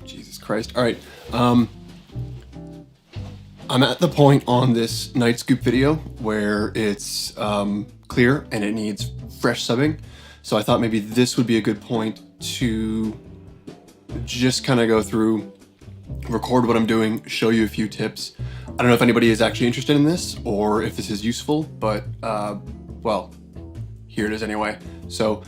Jesus Christ. All right. I'm at the point on this night scoop video where it's clear and it needs fresh subbing. So I thought maybe this would be a good point to just kind of go through, record what I'm doing, show you a few tips. I don't know if anybody is actually interested in this or if this is useful, but well, here it is anyway. So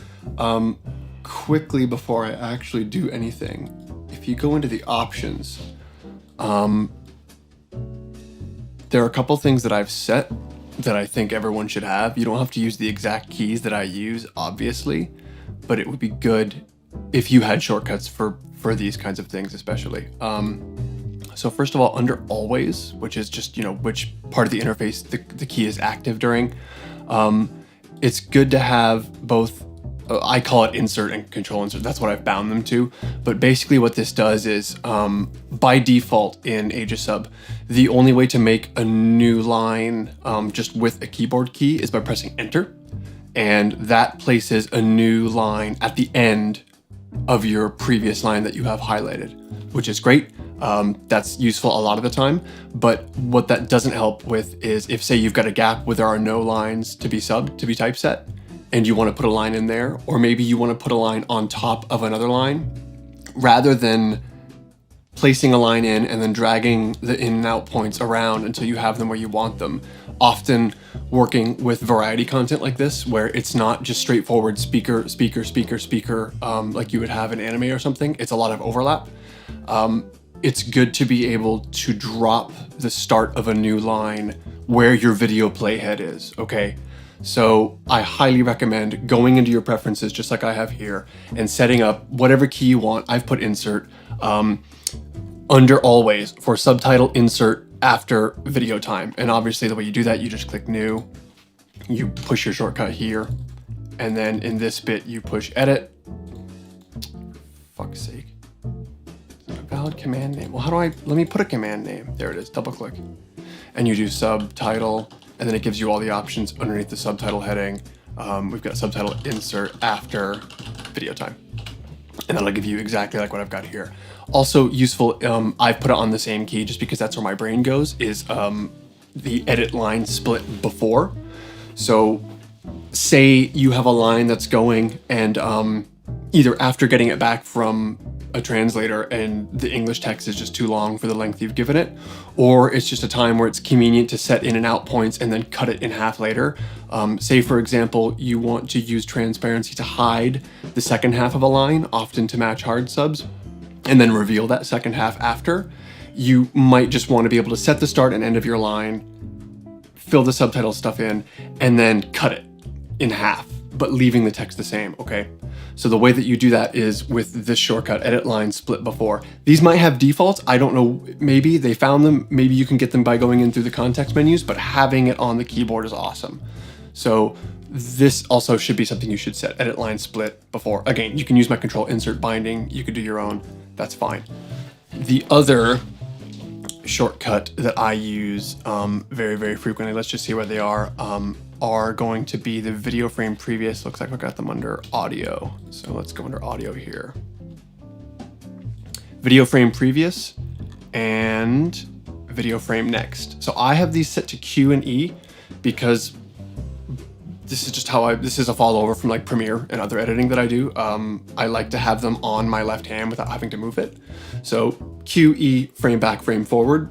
quickly before I actually do anything, if you go into the options, there are a couple things that I've set that I think everyone should have. You don't have to use the exact keys that I use, obviously, but it would be good if you had shortcuts for these kinds of things, especially. So first of all, under always, which is just, you know, which part of the interface the key is active during, it's good to have both, I call it insert and control insert. That's what I've bound them to. But basically what this does is, by default in Aegisub, the only way to make a new line just with a keyboard key is by pressing enter. And that places a new line at the end of your previous line that you have highlighted, which is great. That's useful a lot of the time. But what that doesn't help with is if, say, you've got a gap where there are no lines to be typeset, and you want to put a line in there, or maybe you want to put a line on top of another line, rather than placing a line in and then dragging the in and out points around until you have them where you want them. Often working with variety content like this, where it's not just straightforward speaker, like you would have in anime or something, it's a lot of overlap. It's good to be able to drop the start of a new line where your video playhead is, okay? So I highly recommend going into your preferences, just like I have here, and setting up whatever key you want. I've put insert under always for subtitle insert after video time. And obviously the way you do that, you just click new, you push your shortcut here, and then in this bit you push edit. Fuck's sake. Valid command name. Well, let me put a command name. There it is, double click. And you do subtitle, and then it gives you all the options underneath the subtitle heading. We've got subtitle insert after video time. And that'll give you exactly like what I've got here. Also useful, I've put it on the same key just because that's where my brain goes, is the edit line split before. So say you have a line that's going and either after getting it back from a translator and the English text is just too long for the length you've given it, or it's just a time where it's convenient to set in and out points and then cut it in half later. Say, for example, you want to use transparency to hide the second half of a line, often to match hard subs, and then reveal that second half after. You might just want to be able to set the start and end of your line, fill the subtitle stuff in, and then cut it in half, but leaving the text the same, okay? So the way that you do that is with this shortcut, edit line split before. These might have defaults, I don't know, maybe they found them, maybe you can get them by going in through the context menus, but having it on the keyboard is awesome. So this also should be something you should set, edit line split before. Again, you can use my control insert binding, you could do your own, that's fine. The other shortcut that I use very, very frequently, let's just see where they are going to be the video frame previous. Looks like I got them under audio. So let's go under audio here. Video frame previous and video frame next. So I have these set to Q and E because this is just how this is a follow-over from like Premiere and other editing that I do. I like to have them on my left hand without having to move it. So Q, E, frame back, frame forward.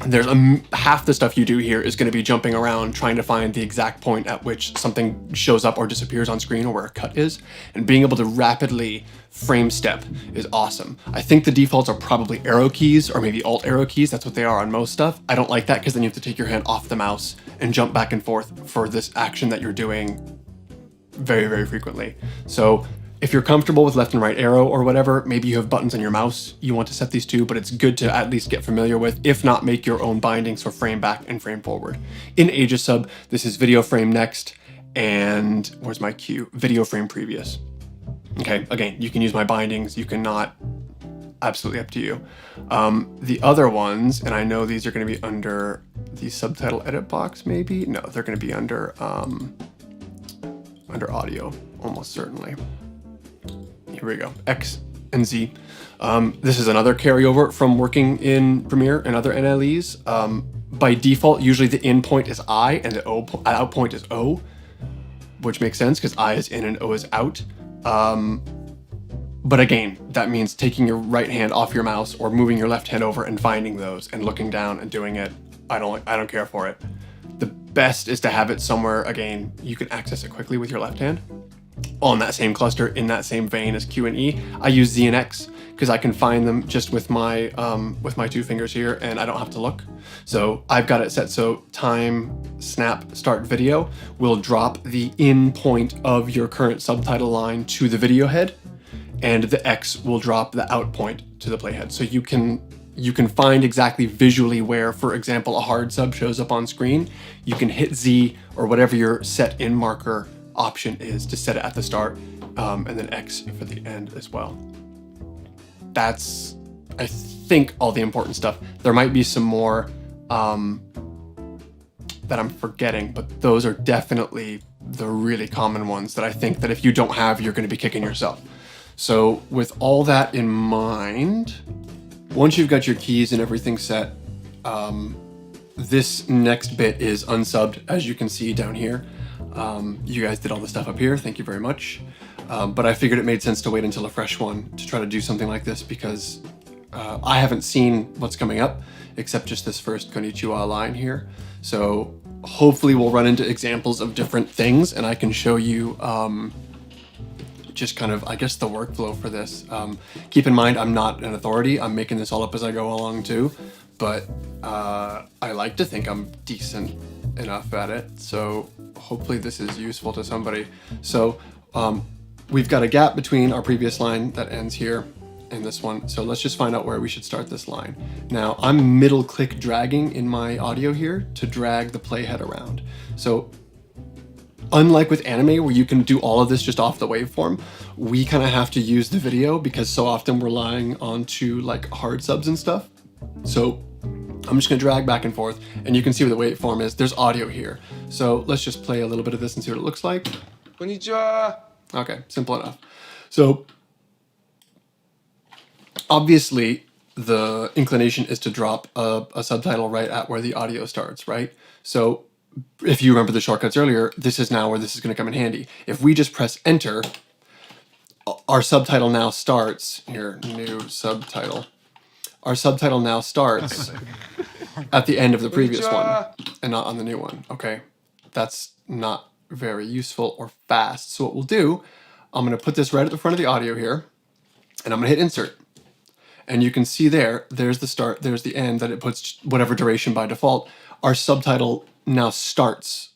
There's half the stuff you do here is going to be jumping around trying to find the exact point at which something shows up or disappears on screen or where a cut is, and being able to rapidly frame step is awesome. I think the defaults are probably arrow keys or maybe alt arrow keys. That's what they are on most stuff. I don't like that because then you have to take your hand off the mouse and jump back and forth for this action that you're doing very, very frequently. So if you're comfortable with left and right arrow or whatever, maybe you have buttons on your mouse you want to set these to, but it's good to at least get familiar with, if not make your own bindings for frame back and frame forward. In Aegisub, this is video frame next, and where's my cue? Video frame previous. Okay, again, you can use my bindings, you cannot, absolutely up to you. The other ones, and I know these are gonna be under the subtitle edit box maybe? No, they're gonna be under audio, almost certainly. Here we go. X and Z. This is another carryover from working in Premiere and other NLEs. By default, usually the in point is I and the out point is O, which makes sense because I is in and O is out. But again, that means taking your right hand off your mouse or moving your left hand over and finding those and looking down and doing it. I don't care for it. The best is to have it somewhere, again, you can access it quickly with your left hand on that same cluster in that same vein as Q and E. I use Z and X because I can find them just with my 2 fingers here and I don't have to look. So I've got it set so time snap start video will drop the in point of your current subtitle line to the video head, and the X will drop the out point to the playhead. So you can find exactly visually where, for example, a hard sub shows up on screen. You can hit Z or whatever your set in marker option is to set it at the start, and then X for the end as well. That's, I think, all the important stuff. There might be some more that I'm forgetting, but those are definitely the really common ones that I think that if you don't have, you're going to be kicking yourself. So with all that in mind, once you've got your keys and everything set, this next bit is unsubbed, as you can see down here. You guys did all the stuff up here, thank you very much. But I figured it made sense to wait until a fresh one to try to do something like this because I haven't seen what's coming up except just this first konnichiwa line here. So hopefully we'll run into examples of different things and I can show you just kind of, I guess, the workflow for this. Keep in mind, I'm not an authority. I'm making this all up as I go along too, but I like to think I'm decent enough at it. So hopefully this is useful to somebody. So we've got a gap between our previous line that ends here and this one. So let's just find out where we should start this line. Now I'm middle click dragging in my audio here to drag the playhead around. So unlike with anime where you can do all of this just off the waveform, we kind of have to use the video because so often we're relying onto like hard subs and stuff. So I'm just gonna drag back and forth and you can see where the waveform is. There's audio here. So let's just play a little bit of this and see what it looks like. Konnichiwa. Okay, simple enough. So obviously the inclination is to drop a subtitle right at where the audio starts, right? So if you remember the shortcuts earlier, this is now where this is going to come in handy. If we just press enter, our subtitle now starts here, new subtitle. Our subtitle now starts at the end of the previous one and not on the new one. Okay, that's not very useful or fast. So what we'll do, I'm going to put this right at the front of the audio here and I'm going to hit insert. And you can see there's the start, there's the end, that it puts whatever duration by default. Our subtitle now starts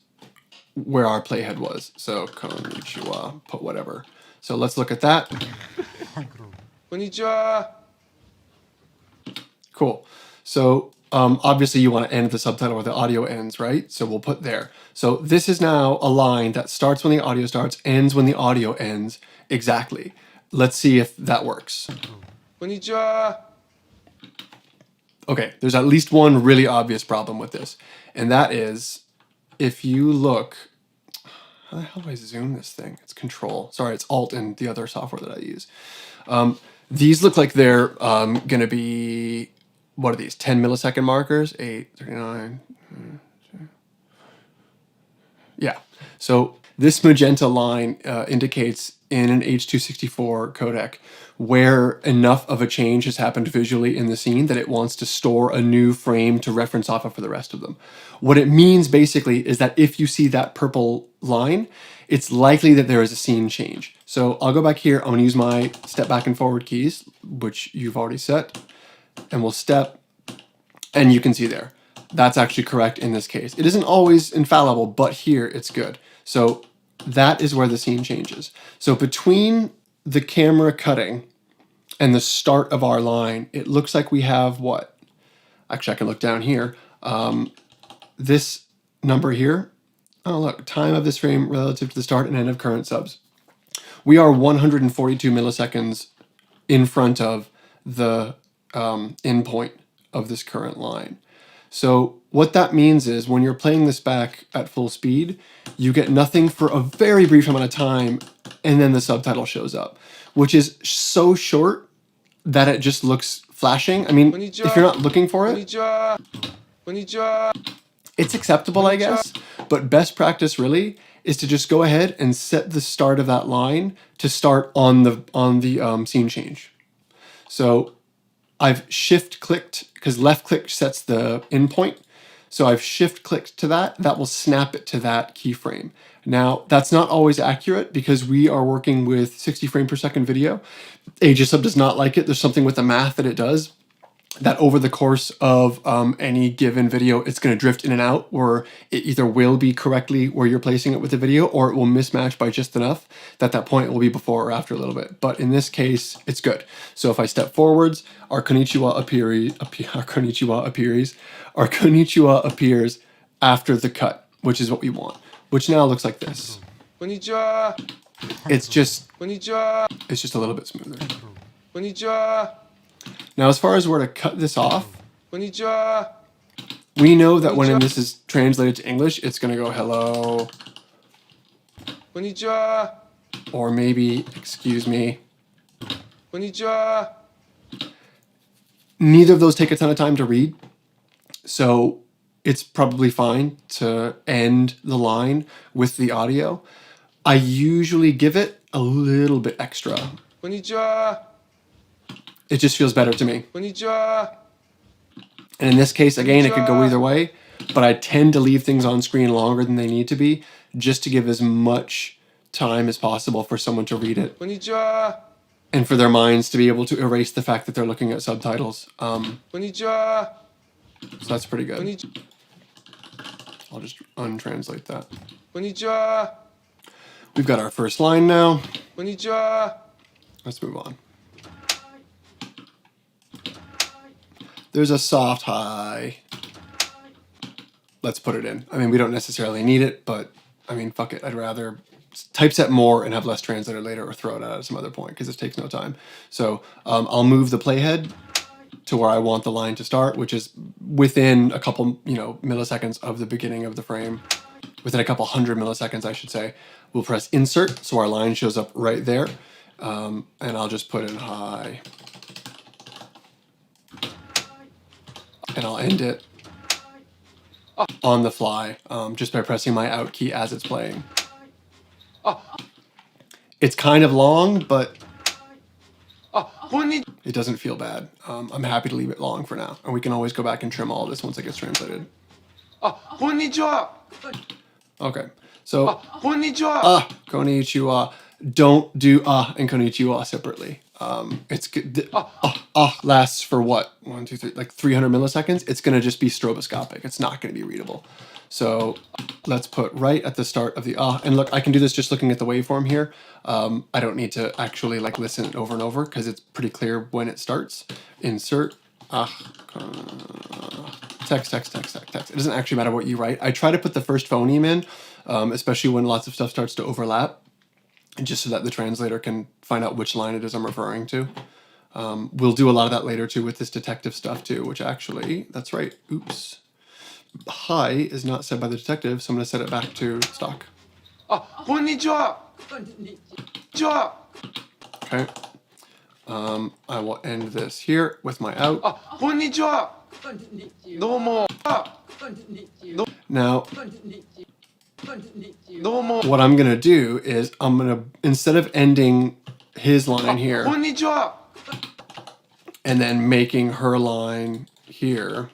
where our playhead was. So konnichiwa, put whatever. So let's look at that. Konnichiwa. Cool. So obviously you want to end the subtitle where the audio ends, right? So we'll put there. So this is now a line that starts when the audio starts, ends when the audio ends. Exactly. Let's see if that works. Konnichiwa. Okay, there's at least one really obvious problem with this. And that is, if you look, how the hell do I zoom this thing? It's Control. Sorry, it's Alt in the other software that I use. These look like they're going to be, what are these, 10 millisecond markers? 8, 39. Yeah, so this magenta line indicates in an H.264 codec where enough of a change has happened visually in the scene that it wants to store a new frame to reference off of for the rest of them. What it means basically is that if you see that purple line, it's likely that there is a scene change. So I'll go back here, I'm gonna use my step back and forward keys, which you've already set, and we'll step, and you can see there. That's actually correct in this case. It isn't always infallible, but here it's good. So that is where the scene changes. So between the camera cutting and the start of our line, it looks like we have what? Actually, I can look down here. This number here, oh look, time of this frame relative to the start and end of current subs. We are 142 milliseconds in front of the end point of this current line. So what that means is when you're playing this back at full speed, you get nothing for a very brief amount of time and then the subtitle shows up, which is so short that it just looks flashing. I mean, if you're not looking for it, it's acceptable, I guess. But best practice really is to just go ahead and set the start of that line to start on the scene change. So I've shift clicked, because left click sets the in point. So I've shift clicked to that. That will snap it to that keyframe. Now, that's not always accurate because we are working with 60 frame per second video. Aegisub does not like it. There's something with the math that it does, that over the course of any given video, it's going to drift in and out, or it either will be correctly where you're placing it with the video, or it will mismatch by just enough that that point will be before or after a little bit. But in this case, it's good. So if I step forwards, our konnichiwa appears after the cut, which is what we want, which now looks like this. It's just a little bit smoother. Now, as far as where to cut this off, we know that when this is translated to English, it's going to go hello, or maybe excuse me. Neither of those take a ton of time to read, so it's probably fine to end the line with the audio. I usually give it a little bit extra. It just feels better to me. And in this case, again, it could go either way, but I tend to leave things on screen longer than they need to be, just to give as much time as possible for someone to read it. And for their minds to be able to erase the fact that they're looking at subtitles. So that's pretty good. I'll just untranslate that. We've got our first line now. Let's move on. There's a soft hi. Let's put it in. I mean, we don't necessarily need it, but I mean, fuck it. I'd rather typeset more and have less translator later, or throw it out at some other point, because this takes no time. So I'll move the playhead to where I want the line to start, which is within a couple, milliseconds of the beginning of the frame. Within a couple hundred milliseconds, I should say. We'll press insert, so our line shows up right there. And I'll just put in hi. And I'll end it on the fly, just by pressing my out key as it's playing. It's kind of long, but it doesn't feel bad. I'm happy to leave it long for now, and we can always go back and trim all of this once it gets translated. Okay, so konnichiwa. Don't do and konnichiwa separately. It's good. Lasts for what? 1, 2, 3, like 300 milliseconds. It's gonna just be stroboscopic. It's not gonna be readable. So let's put right at the start of the and look, I can do this just looking at the waveform here. I don't need to actually like listen over and over, because it's pretty clear when it starts. Insert text. It doesn't actually matter what you write. I try to put the first phoneme in, especially when lots of stuff starts to overlap, just so that the translator can find out which line it is I'm referring to. We'll do a lot of that later too with this detective stuff too, which actually, that's right, oops. Hi is not said by the detective, so I'm going to set it back to stock. Okay. I will end this here with my out. Now, what I'm going to do is instead of ending his line here and then making her line here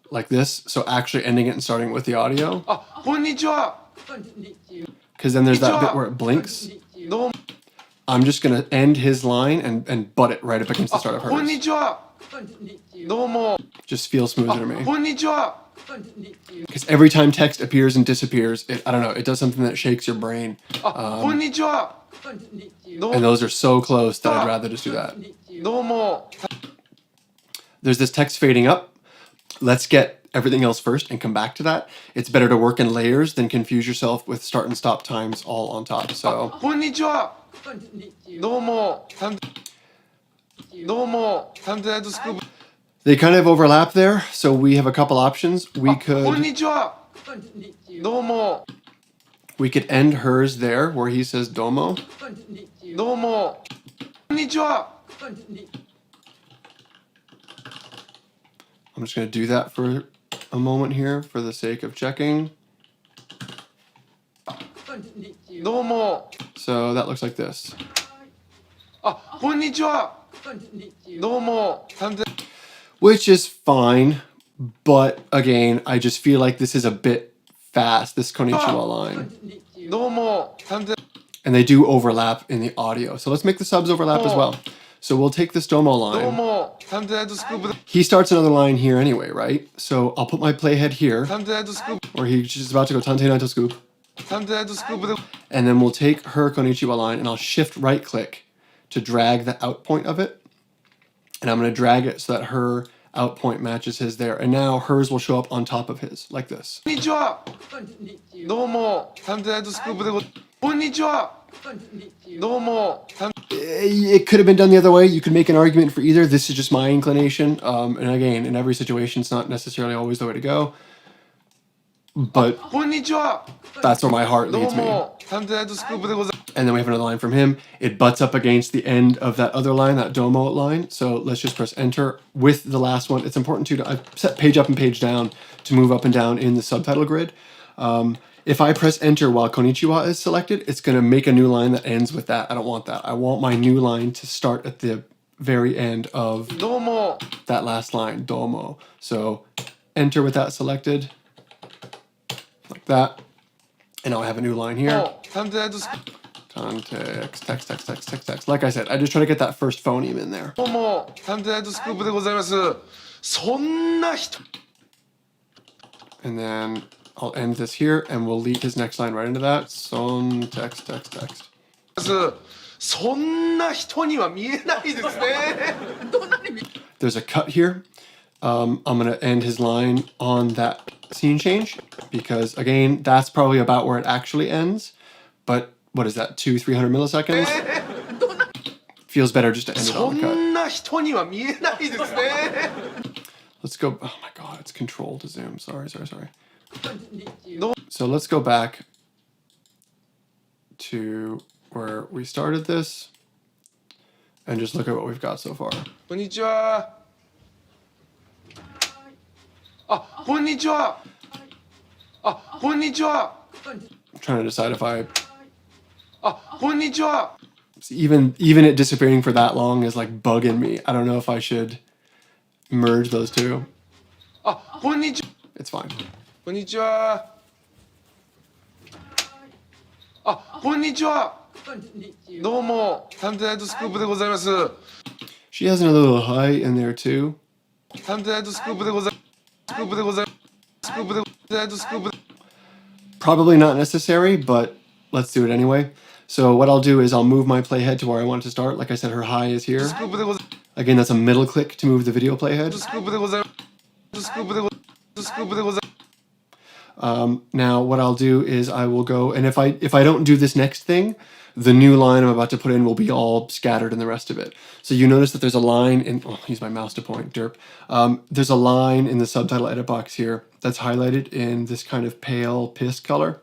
like this, so actually ending it and starting with the audio, because then there's that bit where it blinks. I'm just going to end his line and butt it right up against the start of hers. Just feels smoother to me. Because every time text appears and disappears, I don't know, it does something that shakes your brain. And those are so close that I'd rather just do that. There's this text fading up. Let's get everything else first and come back to that. It's better to work in layers than confuse yourself with start and stop times all on top. So they kind of overlap there, so we have a couple options. We could end hers there where he says domo. I'm just going to do that for a moment here for the sake of checking. So that looks like this. Which is fine, but again, I just feel like this is a bit fast, this konnichiwa line. And they do overlap in the audio. So let's make the subs overlap as well. So we'll take this domo line. He starts another line here anyway, right? So I'll put my playhead here, or he's just about to go tante naito scoop. And then we'll take her konnichiwa line and I'll shift right click to drag the out point of it. And I'm going to drag it so that her out point matches his there. And now hers will show up on top of his, like this. It could have been done the other way. You could make an argument for either. This is just my inclination. And again, in every situation, it's not necessarily always the way to go. But that's where my heart leads me. And then we have another line from him. It butts up against the end of that other line, that domo line. So let's just press enter with the last one. It's important to I've set page up and page down to move up and down in the subtitle grid. If I press enter while konnichiwa is selected, it's going to make a new line that ends with that. I don't want that. I want my new line to start at the very end of that last line, domo. So enter with that selected, like that. And now I have a new line here. Context, text. Like I said, I just try to get that first phoneme in there. And then I'll end this here, and we'll lead his next line right into that. Son, text. There's a cut here. I'm going to end his line on that scene change, because, again, that's probably about where it actually ends. But what is that, 200-300 milliseconds? Feels better just to end it on the cut. Let's go. Oh my god, it's control to zoom. Sorry. So let's go back to where we started this and just look at what we've got so far. Konnichiwa. Konnichiwa. Konnichiwa. I'm trying to decide if I... Konnichiwa. Even it disappearing for that long is like bugging me. I don't know if I should merge those two. Konnichiwa. It's fine. Konnichiwa. Konnichiwa. Domo. Contact scoop でございます。 She has another little hi in there too. Contact scoop でございます。Scoop でございます。Scoop でございます。Scoop で Probably not necessary, but let's do it anyway. So what I'll do is I'll move my playhead to where I want it to start. Like I said, her hi is here. Again, that's a middle click to move the video playhead. Now what I'll do is I will go, and if I don't do this next thing, the new line I'm about to put in will be all scattered in the rest of it. So you notice that there's a line in, oh, use my mouse to point, derp. There's a line in the subtitle edit box here that's highlighted in this kind of pale piss color.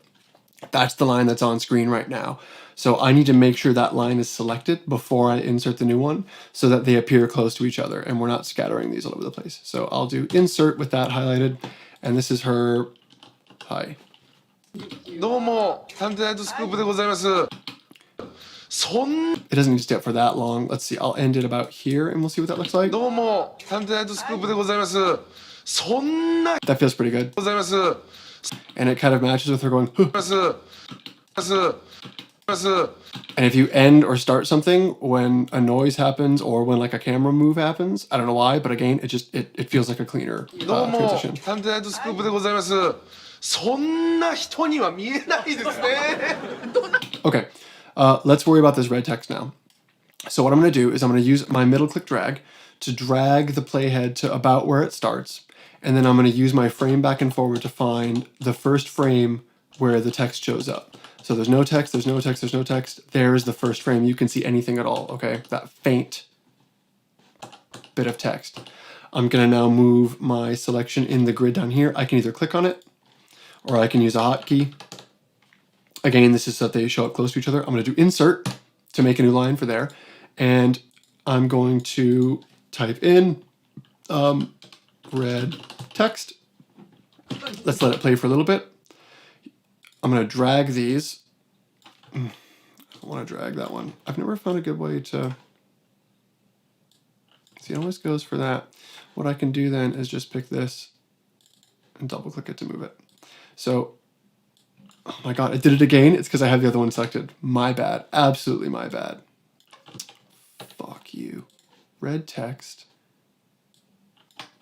That's the line that's on screen right now. So I need to make sure that line is selected before I insert the new one so that they appear close to each other and we're not scattering these all over the place. So I'll do insert with that highlighted, and this is her hi. どうも、探偵スクープでございます。 It doesn't need to stay up for that long. Let's see, I'll end it about here and we'll see what that looks like. どうも、探偵スクープでございます。そんな That feels pretty good. ございます。 And it kind of matches with her going, huh. And if you end or start something when a noise happens or when like a camera move happens, I don't know why, but again, it feels like a cleaner どうも、 transition. 探偵スクープでございます。そんな人には見えないですね。 Okay, let's worry about this red text now. So what I'm going to do is I'm going to use my middle click drag to drag the playhead to about where it starts. And then I'm going to use my frame back and forward to find the first frame where the text shows up. So there's no text, there's no text, there's no text. There's the first frame. You can see anything at all, okay? That faint bit of text. I'm going to now move my selection in the grid down here. I can either click on it or I can use a hotkey. Again, this is so that they show up close to each other. I'm going to do insert to make a new line for there. And I'm going to type in red text. Let's let it play for a little bit. I'm going to drag these. I don't want to drag that one. I've never found a good way to... See, it always goes for that. What I can do then is just pick this and double click it to move it. So, oh my god, I did it again. It's because I have the other one selected. My bad. Absolutely my bad. Fuck you. Red text.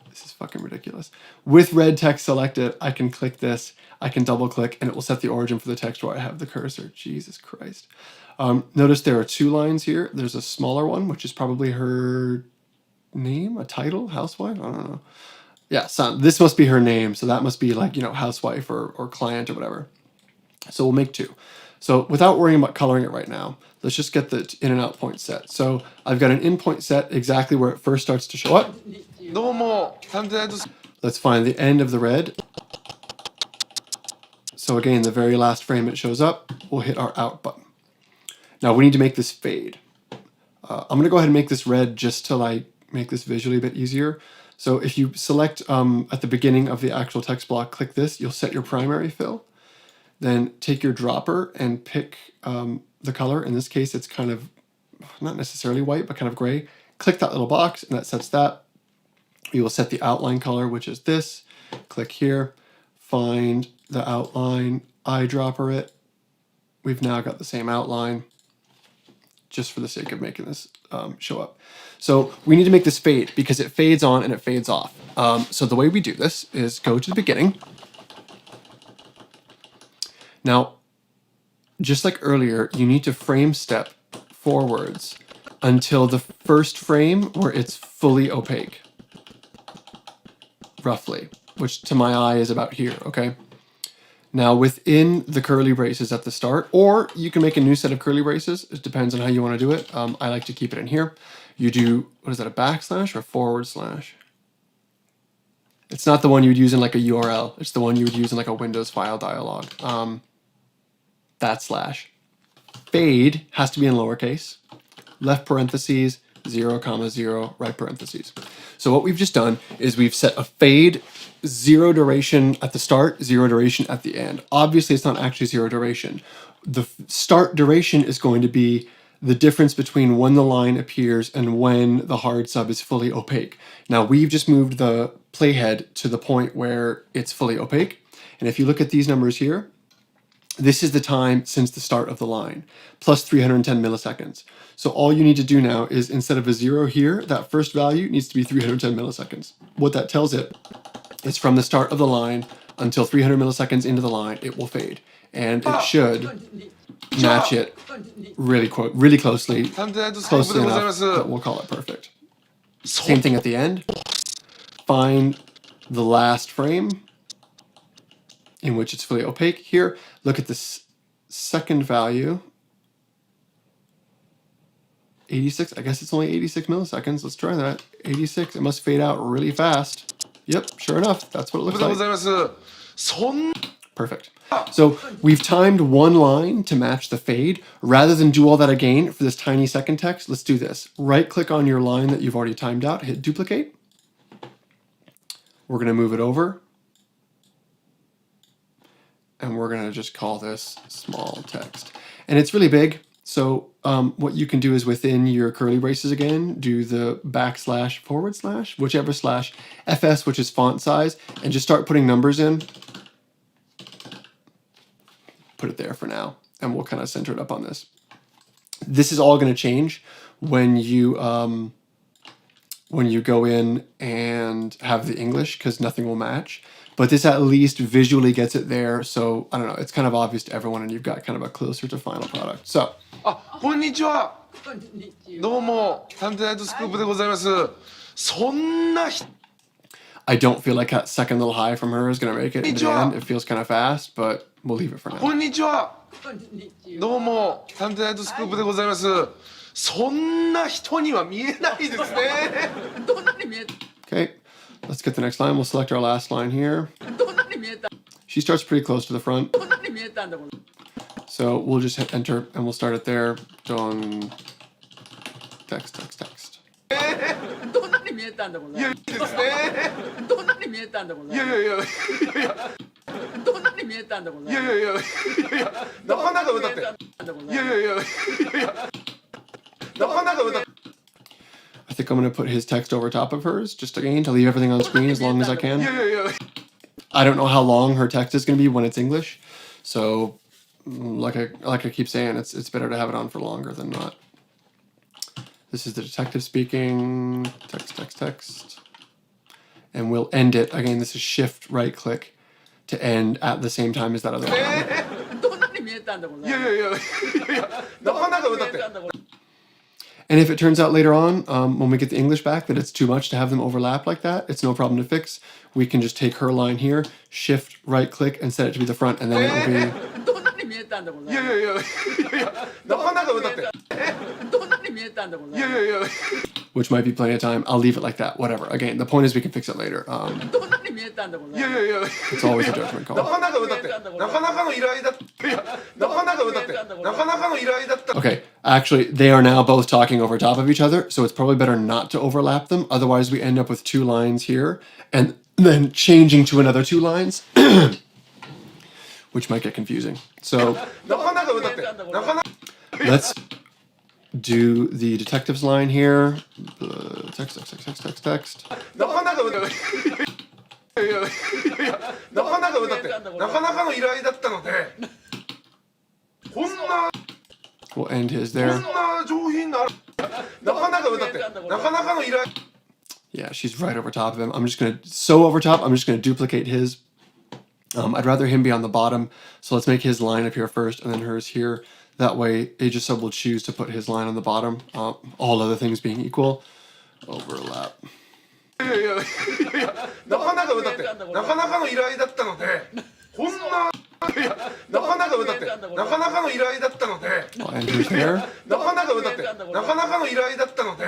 This is fucking ridiculous. With red text selected, I can click this, I can double click, and it will set the origin for the text where I have the cursor. Jesus Christ. Notice there are two lines here. There's a smaller one, which is probably her name, a title, housewife? I don't know. Yeah, son. This must be her name, so that must be like, you know, housewife or client or whatever. So we'll make two. So without worrying about coloring it right now, let's just get the in and out point set. So I've got an in point set exactly where it first starts to show up. Let's find the end of the red. So again, the very last frame it shows up, we'll hit our out button. Now we need to make this fade. I'm going to go ahead and make this red just to like make this visually a bit easier. So if you select at the beginning of the actual text block, click this, you'll set your primary fill. Then take your dropper and pick the color. In this case, it's kind of not necessarily white, but kind of gray. Click that little box and that sets that. You will set the outline color, which is this. Click here, find the outline, eyedropper it. We've now got the same outline just for the sake of making this show up. So we need to make this fade because it fades on and it fades off. So the way we do this is go to the beginning. Now, just like earlier, you need to frame step forwards until the first frame where it's fully opaque. Roughly, which to my eye is about here, okay? Now within the curly braces at the start, or you can make a new set of curly braces, it depends on how you want to do it. I like to keep it in here. You do, what is that, a backslash or a forward slash? It's not the one you would use in like a URL, it's the one you would use in like a Windows file dialog. That slash. Fade has to be in lowercase, left parentheses, 0, 0, right parentheses. So what we've just done is we've set a fade, 0 duration at the start, 0 duration at the end. Obviously, it's not actually 0 duration. The start duration is going to be the difference between when the line appears and when the hard sub is fully opaque. Now, we've just moved the playhead to the point where it's fully opaque. And if you look at these numbers here, this is the time since the start of the line, plus 310 milliseconds. So all you need to do now is instead of a 0 here, that first value needs to be 310 milliseconds. What that tells it is from the start of the line until 300 milliseconds into the line, it will fade. And it should match it really closely enough that we'll call it perfect. Same thing at the end. Find the last frame in which it's fully opaque. Here, look at this second value. 86, I guess it's only 86 milliseconds. Let's try that. 86, it must fade out really fast. Yep, sure enough, that's what it looks like. Perfect. So we've timed one line to match the fade. Rather than do all that again for this tiny second text, let's do this. Right click on your line that you've already timed out, hit duplicate. We're going to move it over. And we're going to just call this small text. And it's really big. So what you can do is within your curly braces again, do the backslash forward slash, whichever slash, FS, which is font size, and just start putting numbers in. Put it there for now, and we'll kind of center it up on this. This is all going to change when you go in and have the English, because nothing will match. But this at least visually gets it there, so I don't know, it's kind of obvious to everyone, and you've got kind of a closer to final product. So. こんにちは。どうも、探偵ナイトスクープでございます。そんな人。 I don't feel like that second little high from her is going to make it into the end. It feels kind of fast, but we'll leave it for now. こんにちは。どうも、探偵ナイトスクープでございます。そんな人には見えないですね。どんなに見えた? Okay, let's get the next line. We'll select our last line here. どんなに見えた? She starts pretty close to the front. どんなに見えたんだこれ? So we'll just hit enter and we'll start it there. Done. text, text, text. どんなに見えたんでございます。いいですね。どんなに見えたんでございます。いやいやいやいやどんなに見えたんでございます。いやいやいやいやなかなか歌っていやいやいやいやなかなか歌って I think I'm going to put his text over top of hers, just again to leave everything on screen as long as I い can. やいやいや I don't know how long her text is going to be when it's English, so like I keep saying, it's better to have it on for longer than not. This is the detective speaking, text, text, text. And we'll end it, again, this is shift right click to end at the same time as that other one. どんなに見えたんでございます。いやいやいやいやなかなか歌って And if it turns out later on, when we get the English back, that it's too much to have them overlap like that, it's no problem to fix. We can just take her line here, shift right click, and set it to be the front, and then it will be... どんなに見えたんでございます。いやいやいやいやなかなか歌ってどんなに見えたんでございます。いやいやいや Which might be plenty of time. I'll leave it like that, whatever. Again, the point is we can fix it later. どんなに見えたんでございます。いやいやいや It's always a judgment な call. かなか歌ってなかなかの依頼だったいやなかなか歌ってなかなかの依頼だった Okay, actually, they are now both talking over top of each other, so it's probably better not to overlap them. Otherwise, we end up with two lines here, and then changing to another two lines, which might get confusing. So なかなか歌ってなかなか let's do the detective's line here. Text, text, text, text, text, text. なかなか歌っていやいやいやなかなか歌ってなかなかの依頼だったのでこんな We'll end his こ there. んな上品ななかなか歌ってなかなかの依頼 Yeah, she's right over top of him. I'm just going to, so over top, I'm just going to duplicate his. I'd rather him be on the bottom, so let's make his line appear first and then hers here. That way, Aegisub will choose to put his line on the bottom, all other things being equal. Overlap. いやいやいやなかなか歌ってなかなかの依頼だったのでこんないやなかなか歌ってなかなかの依頼だったので I'll end hers there. なかなか歌ってなかなかの依頼だったので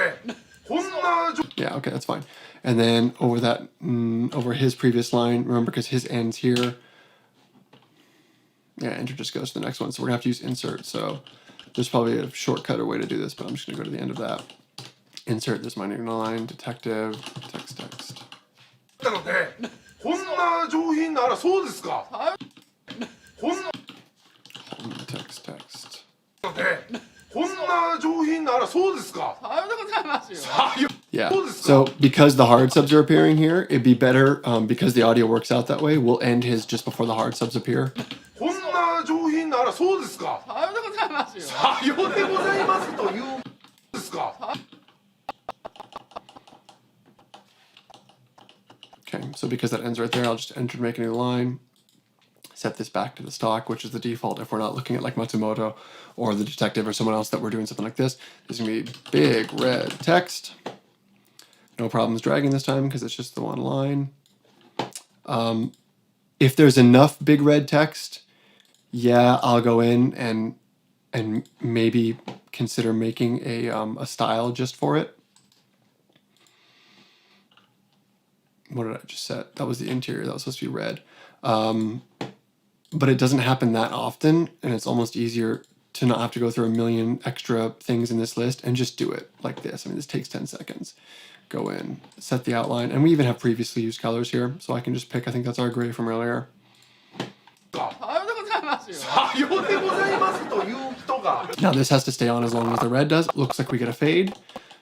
こんな上 Yeah, okay, that's fine. And then over that, over his previous line, remember, because his ends here. Yeah, enter just goes to the next one. So we're going to have to use insert. So there's probably a shortcut or way to do this, but I'm just going to go to the end of that. Insert this my new line, detective, text, text. だったのでこんな上品なあらそうですかこんな Text, text. のでこんな上品なあらそうですかさようでございますよ。さよ Yeah. そうですか So because the hard subs are appearing here, it'd be better, because the audio works out that way, we'll end his just before the hard subs appear. こんな上品なあらそうですかさようでございますよ。さようでございますというですか Okay, so because that ends right there, I'll just enter to make a new line. Set this back to the stock, which is the default if we're not looking at like Matsumoto or the detective or someone else that we're doing something like this. There's gonna be big red text. No problems dragging this time because it's just the one line. If there's enough big red text, yeah, I'll go in and maybe consider making a style just for it. What did I just set? That was the interior. That was supposed to be red. But it doesn't happen that often, and it's almost easier to not have to go through a million extra things in this list and just do it like this. I mean, this takes 10 seconds. Go in, set the outline, and we even have previously used colors here, so I can just pick, I think that's our gray from earlier. さようでございますよ。さようでございますという人が Now this has to stay on as long as the red does. It looks like we get a fade.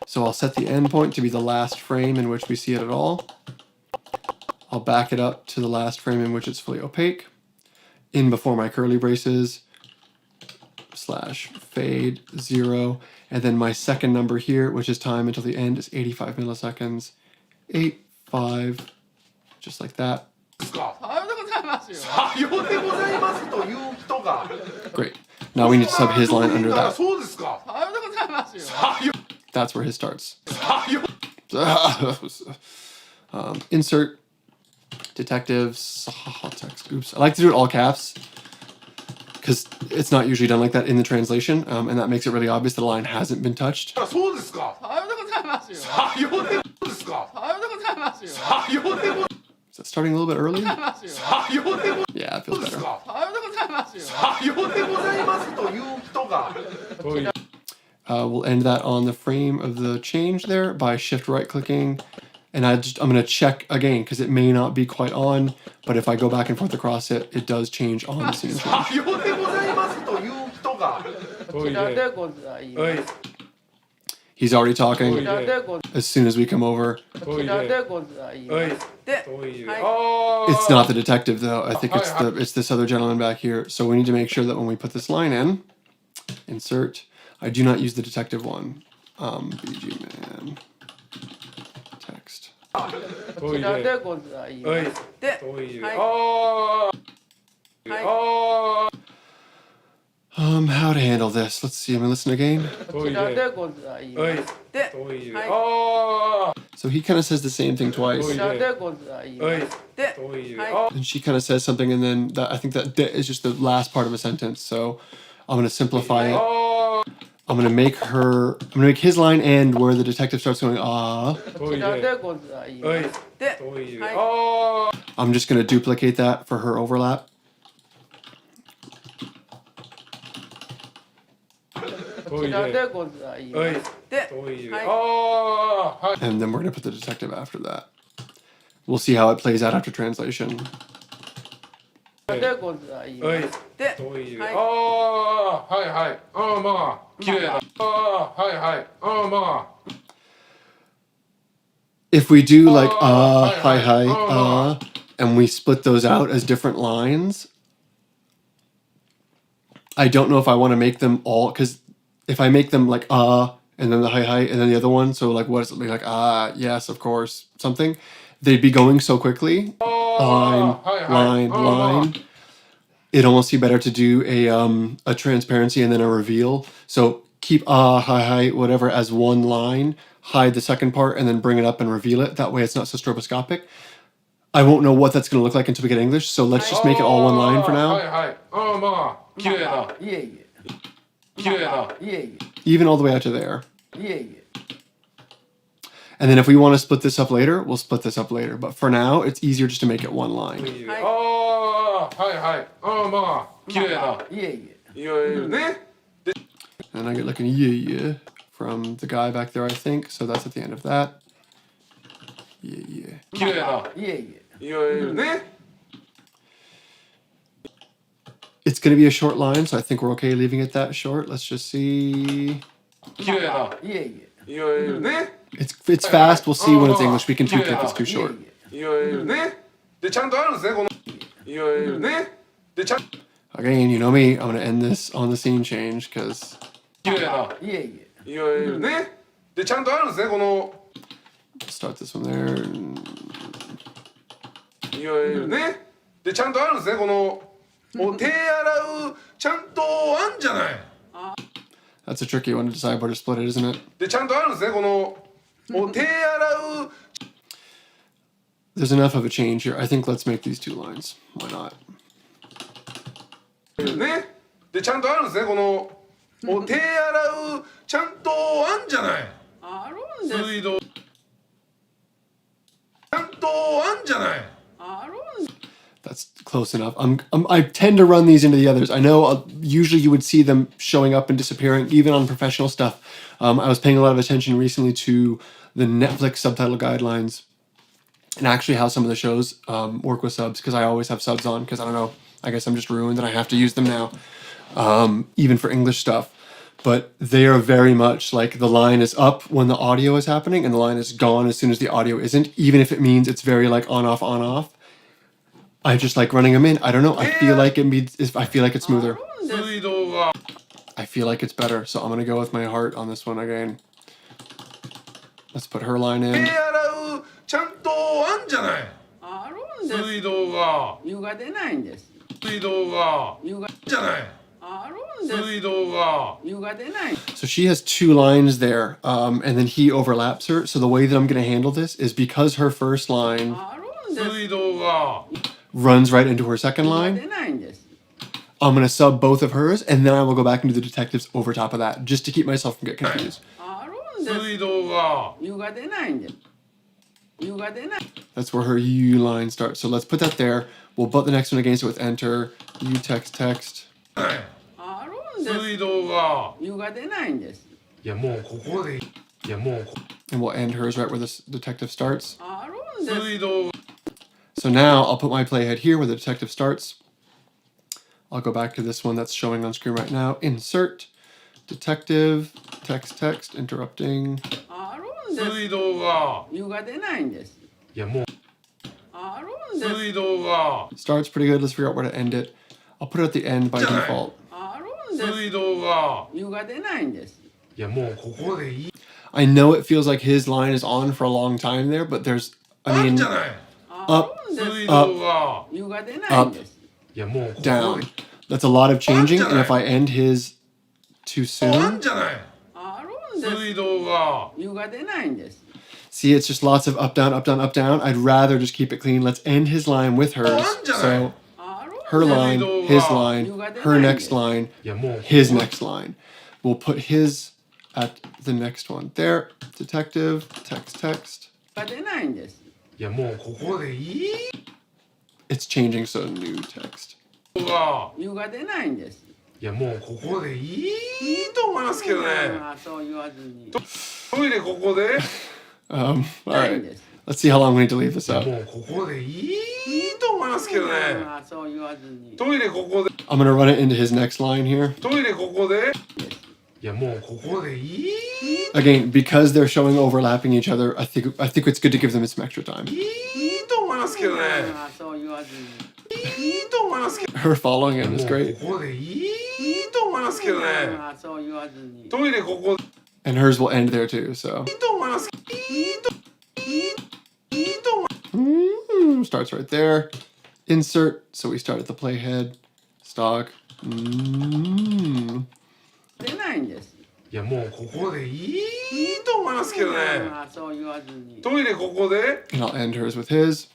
So I'll set the end point to be the last frame in which we see it at all. I'll back it up to the last frame in which it's fully opaque. In before my curly braces, / fade 0. And then my second number here, which is time until the end, is 85 milliseconds. 8, 5, just like that. ですかさようでございますよ。さようでございますという人が Great. Now we need to sub his line under 上品なあら that. そうですかさようでございますよ。さよ That's where his starts. さよ Insert detectives text. Oops. I like to do it all caps because it's not usually done like that in the translation, and that makes it really obvious that the line hasn't been touched. あそうですかさようでございますよ。さようでそうですかさようでございますよ。さようでご Is that starting a little bit early? ざいますよ。さようでご Yeah, it そう feels です better. かさようでございますよ。さようでございますという人が We'll end that on the frame of the change there by shift right clicking. And I'm going to check again because it may not be quite on, but if I go back and forth across it, it does change on the scene change. さようでございますという人がこちらでございます He's already こ talking ちらでご as soon as we come over. こちらでございますで It's not the detective though. I think it's this other gentleman back here. So we need to make sure that when we put this line in, insert. I do not use the detective one. BG man. Text. こちらでございますではい How to handle this? Let's see. I'm gonna listen again. こちらでございますでは So he kind of says the same thing twice, いこちらでございますでは and she kind of says something, and then I think that de is just the last part of a sentence. So I'm gonna simplify it. I'm gonna make his line end where the detective starts going ah. こちらでございますでは I'm just gonna duplicate that for her overlap. こちらでございますでは And then we're going to put the detective after that. We'll see how it plays out after translation. いでございますでははいはいああまあ綺麗なはいはいああまあ If we do like hi hi and we split those out as different lines, I don't know if I want to make them all, because if I make them like and then the hi hi and then the other one, so like what is it like yes of course something, they'd be going so quickly. Line. It'd almost be better to do a transparency and then a reveal. So keep hi hi whatever as one line, hide the second part, and then bring it up and reveal it. That way it's not so stroboscopic. I won't know what that's going to look like until we get English, so let's just make it all one line for はい now. はいああまあ綺麗ないえい綺麗なえいえ Even all the way out to there. いえい And then if we want to split this up later, we'll split this up later. But for now, it's easier just to make it one line. ああはいはいああまあ綺麗ないえいいわゆるね And I get like an yeah from the guy back there, I think. So that's at the end of that. Yeah. 綺麗なえいえいわゆるね It's going to be a short line, so I think we're okay leaving it that short. Let's just see. 綺麗なえいえいわゆるね It's fast. We'll see when it's English. We can tweak it if it's too short. いわゆるねでちゃんとあるんですねこのいわゆるねでちゃん Again, you know me. I'm going to end this on the scene change because 綺麗なえいいわゆるねでちゃんとあるんですねこの start this one there. いわゆるねでちゃんとあるんですねこのお手洗うちゃんとあんじゃない That's a tricky one to decide where to split it, isn't it? でちゃんとあるんですねこのお手洗う There's enough of a change here. I think let's make these two lines. Why not? ねでちゃんとあるんですねこのお手洗うちゃんとあんじゃないあるんです水道ちゃんとあんじゃない あるんです That's close enough. I tend to run these into the others. I know usually you would see them showing up and disappearing, even on professional stuff. I was paying a lot of attention recently to the Netflix subtitle guidelines and actually how some of the shows work with subs, because I always have subs on, because I don't know, I guess I'm just ruined and I have to use them now, even for English stuff. But they are very much like the line is up when the audio is happening and the line is gone as soon as the audio isn't, even if it means it's very like on off on off. I just like running them in. I don't know. I feel like I feel like it's smoother. 水道が I feel like it's better. So I'm gonna go with my heart on this one again. Let's put her line 手 in. 洗うちゃんとあんじゃない あるんです水道が湯が出ないんです水道が湯がじゃないあるんです水道が 湯が出ない So she has two lines there, and then he overlaps her. So the way that I'm gonna handle this is because her first line あるんです 水道が runs right into her second 湯が line. 出ないんです I'm gonna sub both of hers, and then I will go back and do the detectives over top of that, just to keep myself from getting confused. あるんです水道が湯が出ないんです湯が出ない That's where her U line starts. So let's put that there. We'll butt the next one against it with enter. U text. あるんです水道が湯が出ないんですやもうここでいやもう And we'll end hers right where this detective starts. あるんです。水道 So now I'll put my playhead here where the detective starts. I'll go back to this one that's showing on screen right now. Insert, detective, text, interrupting. あるんです。水道が湯が出ないんです。いやもうあるんです。水道が Starts pretty good. Let's figure out where to end it. I'll put it at the end by default. あるんです。水道が湯が出ないんです。いやもうここでいい I know it feels like his line is on for a long time there, but there's, あ I ん mean, じゃない up, 水道が湯が出ないんです。いやもうここ down. That's a lot of changing, and if I end his too あん soon, じゃないあるんです。水道が湯が出ないんです。 see, it's just lots of up, down, up, down, up, down. I'd rather just keep it clean. Let's end his line with hers. So あるんです her line, his line, her next line, いやもう his next line. We'll put his at the next one. There, detective, text. 湯が出ないんです。いやもうここでいい It's changing, so new text. が湯が出ないんです。いやもうここでいいと思いますけどねあそう言わずに。トイレここで All ないん right. です。 Let's see how long we need to leave this いや up. もうここでいいと思いますけどねあそう言わずに。トイレここで I'm gonna run it into his next line here. トイレここでいやもうここでいい Again, because they're showing overlapping each other, I think it's good to give them some extra time. いいと思いますけどねあそう言わずに。いいと思いますけど Her following him is もう great. ここでいいと思いますけどねあそう言わずに。トイレここで And hers will end there too, so. いいと思いますいいと思い Starts right there. Insert, so we start at the playhead. Stock. 出ないんです。いやもうここでいいと思いますけどねあそう言わずに。トイレここで And I'll end hers with his.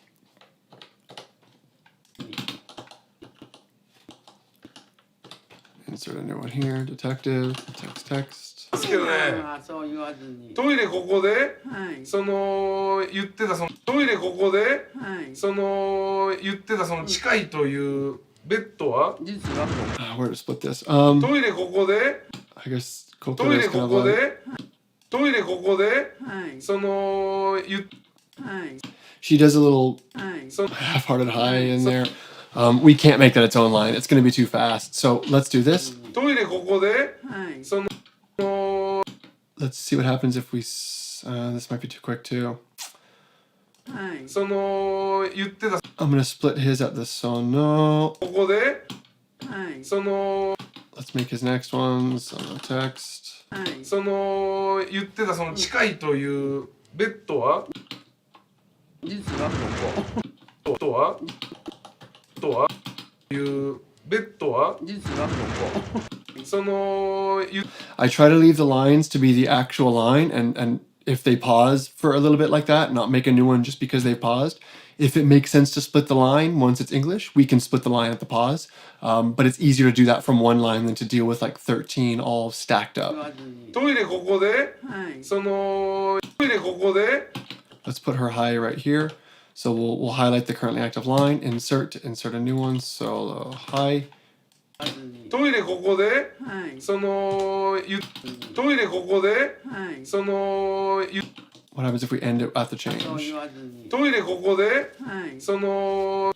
Insert a new one here. Detective, text. ですけどねあそう言わずに。トイレここではいその言ってたそのトイレここではい。So その言ってたその近いというベッドは実はこ where to split this? トイレここで I guess ト Coco イ is レ kind こ of こ like, でトイレここではいその言っはい。 she does a little はい。 half-hearted high in there. We can't make that its own line. It's going to be too fast. So let's do this. トイレここではい。その Let's see what happens if we. This might be too quick too. はい。その言ってた I'm gonna split his at the sono. ここではい。その Let's make his next one sono text. はい。その言ってたその近いというベッドは実はことはいうベッドはこ。実はこその言っ I try to leave the lines to be the actual line, and if they pause for a little bit like that, not make a new one just because they paused. If it makes sense to split the line once it's English, we can split the line at the pause. But it's easier to do that from one line than to deal with like 13 all stacked 言 up. わずに。トイレここではい。そのトイレここで Let's put her high right here. So we'll highlight the currently active line, insert a new one. So high. 言わずに。トイレここではい。その言っトイレここではい。その言っ What happens if we end it at the そう change? 言わずに。トイレここではい。その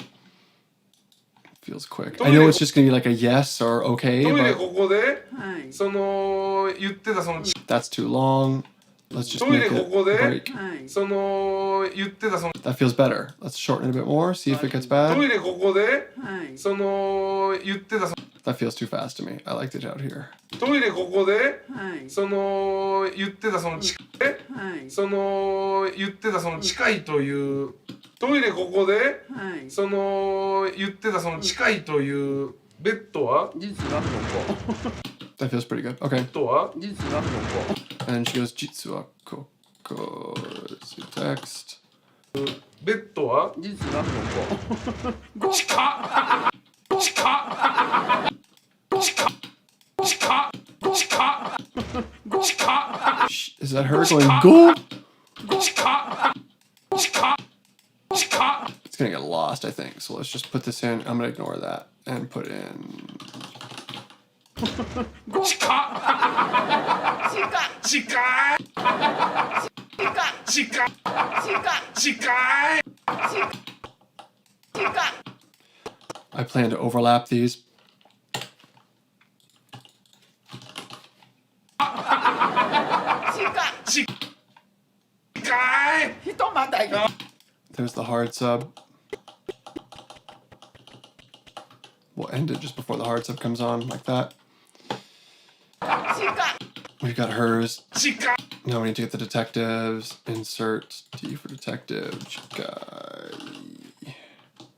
Feels quick. I know it's just gonna be like a yes or okay, トイレ but ここではい。その言ってたその that's too long. Let's just トイ make レ it ここで break. はい。その言ってたその That feels better. Let's shorten it a bit more, see if it gets ト bad. イレここではい。その言ってたそ That feels too fast to me. I liked it out here. のトイレここではい。その言ってたその近いはい。その言ってたその近いというトイレここではい。その言ってたその近いというベッドは実はここ。 That feels pretty good. Okay. とは実はここ。 And she goes jitsu wa koko text. ベッドは実はここ。近っ近っ近っ近っ近っ近っ Is that her going go? 近っ近っ近っ It's gonna get lost, I think. So let's just put this in. I'm gonna ignore that and put in. 近っ I plan to overlap these. There's the hard sub. We'll end it just before the hard sub comes on, like that. We've got hers. Now we need to get the detectives. Insert D for detective.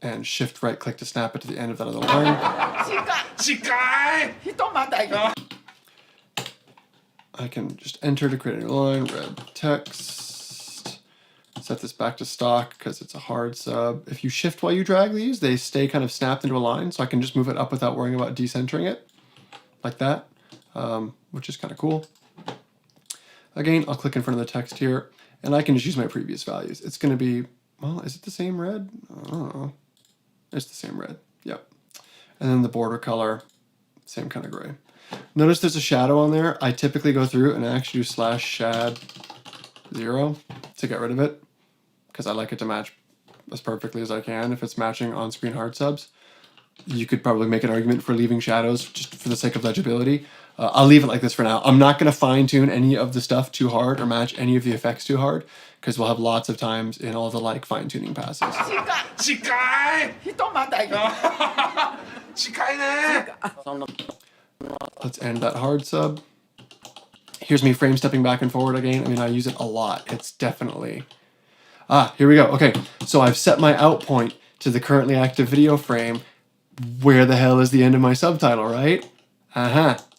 And shift right click to snap it to the end of that other line. I can just enter to create a new line, red text. Set this back to stock because it's a hard sub. If you shift while you drag these, they stay kind of snapped into a line, so I can just move it up without worrying about decentering it, like that, which is kind of cool. Again, I'll click in front of the text here, and I can just use my previous values. It's going to be, well, is it the same red? I don't know. It's the same red, yep. And then the border color, same kind of gray. Notice there's a shadow on there. I typically go through and actually do /shad 0 to get rid of it, because I like it to match as perfectly as I can if it's matching on-screen hard subs. You could probably make an argument for leaving shadows just for the sake of legibility. I'll leave it like this for now. I'm not going to fine-tune any of the stuff too hard or match any of the effects too hard, because we'll have lots of times in all the like fine-tuning passes. Let's end that hard sub. Here's me frame stepping back and forward again. I mean, I use it a lot. It's definitely... here we go. Okay, so I've set my out point to the currently active video frame. Where the hell is the end of my subtitle, right?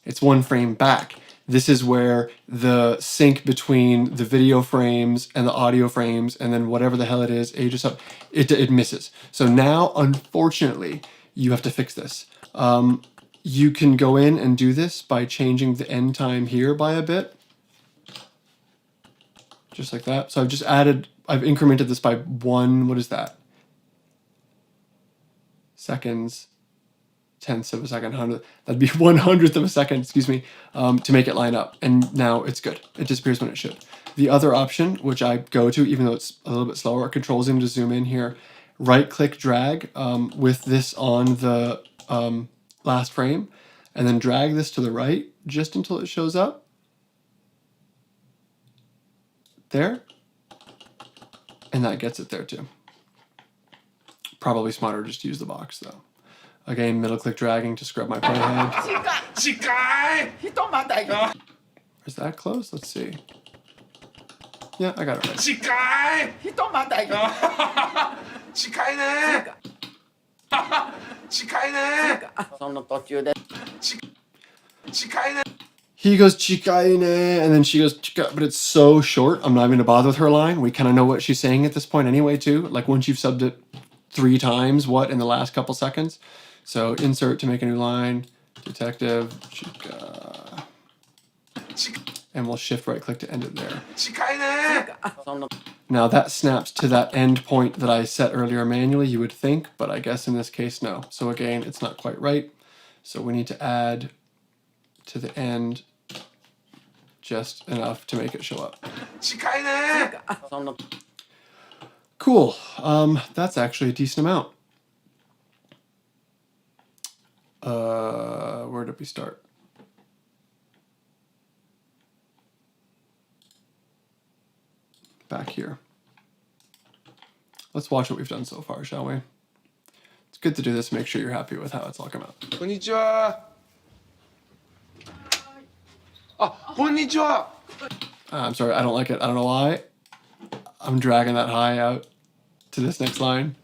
It's one frame back. This is where the sync between the video frames and the audio frames and then whatever the hell it is, Aegisub, it misses. So now, unfortunately, you have to fix this. You can go in and do this by changing the end time here by a bit. Just like that. So I've incremented this by what is that? Seconds. Tenths of a second, that'd be 1/100th of a second, excuse me, to make it line up. And now it's good. It disappears when it should. The other option, which I go to, even though it's a little bit slower, Control Zoom to zoom in here, right click drag with this on the last frame, and then drag this to the right just until it shows up. There. And that gets it there too. Probably smarter just to use the box though. Again, middle click dragging to scrub my playhead. Is that close? Let's see. Yeah, I got it right. He goes chikaine, and then she goes chika, but it's so short. I'm not even gonna bother with her line. We kind of know what she's saying at this point anyway, too. Like once you've subbed it 3 times, in the last couple seconds. So insert to make a new line, detective, chika. And we'll shift right click to end it there. Now that snaps to that end point that I set earlier manually, you would think, but I guess in this case, no. So again, it's not quite right. So we need to add to the end just enough to make it show up. Cool. That's actually a decent amount. Where did we start? Back here. Let's watch what we've done so far, shall we? It's good to do this, make sure you're happy with how it's all come out. Konnichiwa. Konnichiwa. I'm sorry, I don't like it. I don't know why. I'm dragging that high out to this next line.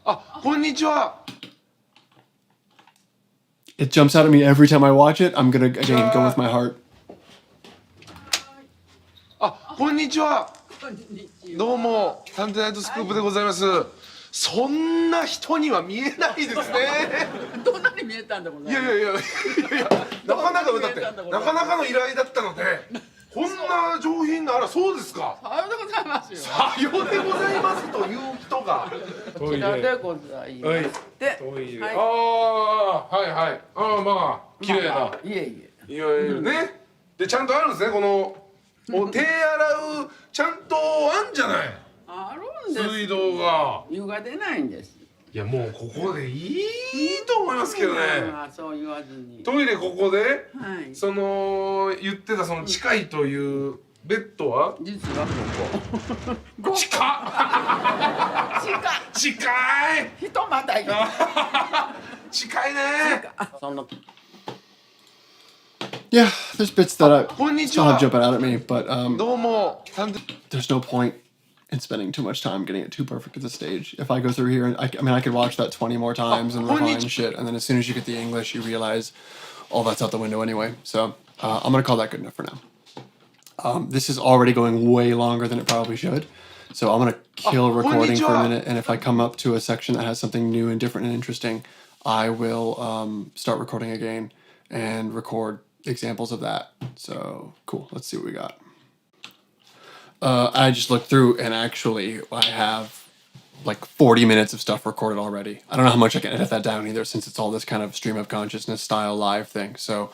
Konnichiwa. It jumps out at me every time I watch it. I'm gonna, again, go with my heart. こんにちは。どうも、サンデーナイトスクープでございます。そんな人には見えないですね。どんなに見えたんでございます。いや、なかなかだって、なかなかの依頼だったので、こんな上品な、あら、そうですか。さようでございますよ。さようでございますという人が。こちらでございます。で、はい。まあ、綺麗な。いえいえ。いわゆるね。でちゃんとあるんですねこの手洗うちゃんとあんじゃないあるんです。水道が湯が出ないんです。いやもうここでいいと思いますけどねそう言わずに。トイレここで、はい。その言ってたその近いというベッドは実はここ。近っ近い人またい。近いねその Yeah, there's bits that I こんにち still は have jumping out at me, but どうも there's no point in spending too much time getting it too perfect at the stage. If I go through here, and I mean, I could watch that 20 more times and refine shit, and then as soon as you get the English, you realize all that's out the window anyway. So I'm gonna call that good enough for now. This is already going way longer than it probably should, so I'm gonna kill recording for a minute, and if I come up to a section that has something new and different and interesting, I will start recording again and record examples of that. So cool, let's see what we got. I just looked through and actually I have like 40 minutes of stuff recorded already. I don't know how much I can edit that down either since it's all this kind of stream of consciousness style live thing. So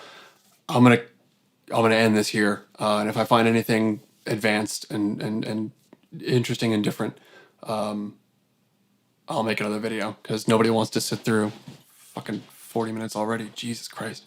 I'm gonna end this here, and if I find anything advanced and interesting and different, I'll make another video because nobody wants to sit through fucking 40 minutes already. Jesus Christ.